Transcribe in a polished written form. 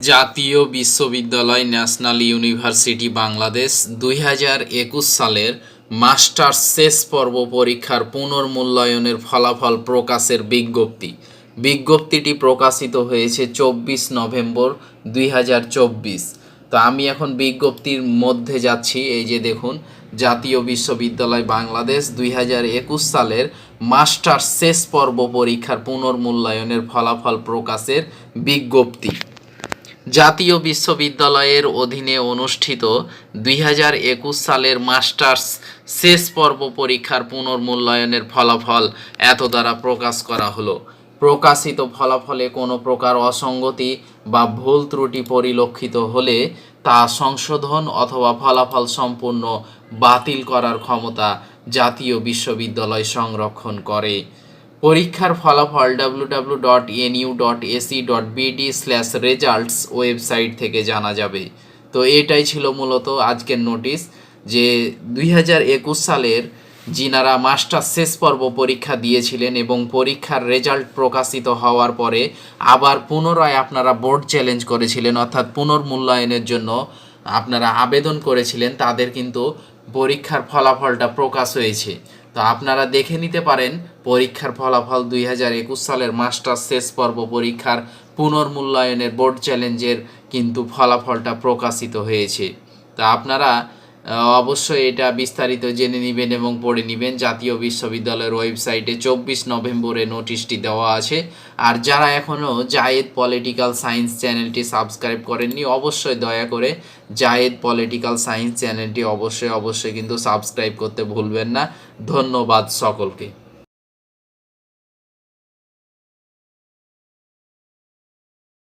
জাতীয় বিশ্ববিদ্যালয় national university Bangladesh ২০২১ সালের মাস্টার্স শেষ পর্ব পরীক্ষার পুনর্মূল্যায়নের ফলাফল প্রকাশের বিজ্ঞপ্তিটি প্রকাশিত হয়েছে ২৪ নভেম্বর ২০২৪। তো আমি এখন বিজ্ঞপ্তির মধ্যে যাচ্ছি। এই যে দেখুন, জাতীয় বিশ্ববিদ্যালয় বাংলাদেশ ২০২১ সালের মাস্টার্স শেষ পর্ব পরীক্ষার পুনর্মূল্যায়নের ফলাফল প্রকাশের বিজ্ঞপ্তি। জাতীয় বিশ্ববিদ্যালয়ের অধীনে অনুষ্ঠিত ২০২১ সালের মাস্টার্স শেষ পর্ব পরীক্ষার পুনর্মূল্যায়নের ফলাফল এত দ্বারা প্রকাশ করা হলো। প্রকাশিত ফলাফলে কোনো প্রকার অসঙ্গতি বা ভুল ত্রুটি পরিলক্ষিত হলে তা সংশোধন অথবা ফলাফল সম্পূর্ণ বাতিল করার ক্ষমতা জাতীয় বিশ্ববিদ্যালয় সংরক্ষণ করে। পরীক্ষার ফলাফল www.nu.ac.bd/results ওয়েবসাইট থেকে জানা যাবে। তো এটাই ছিল মূলত আজকের নোটিশ, যে ২০২১ সালের যিনারা মাস্টার্স শেষ পর্ব পরীক্ষা দিয়েছিলেন এবং পরীক্ষার রেজাল্ট প্রকাশিত হওয়ার পরে আবার পুনরায় আপনারা বোর্ড চ্যালেঞ্জ করেছিলেন, অর্থাৎ পুনর্মূল্যায়নের জন্য আপনারা আবেদন করেছিলেন, তাদের কিন্তু পরীক্ষার ফলাফলটা প্রকাশ হয়েছে। তো আপনারা দেখে নিতে পারেন পরীক্ষার ফলাফল ২০২১ সালের মাস্টার্স শেষ পর্ব পরীক্ষার পুনর্মূল্যায়নের বোর্ড চ্যালেঞ্জের কিন্তু ফলাফলটা প্রকাশিত হয়েছে। তা আপনারা অবশ্যই এটা বিস্তারিত জেনে নেবেন এবং পড়ে নেবেন। জাতীয় বিশ্ববিদ্যালয়ের ওয়েবসাইটে ২৪ নভেম্বরে নোটিশটি দেওয়া আছে। আর যারা এখনও জায়েদ পলিটিক্যাল সায়েন্স চ্যানেলটি সাবস্ক্রাইব করেননি, অবশ্যই দয়া করে জায়েদ পলিটিক্যাল সায়েন্স চ্যানেলটি অবশ্যই কিন্তু সাবস্ক্রাইব করতে ভুলবেন না। ধন্যবাদ সকলকে।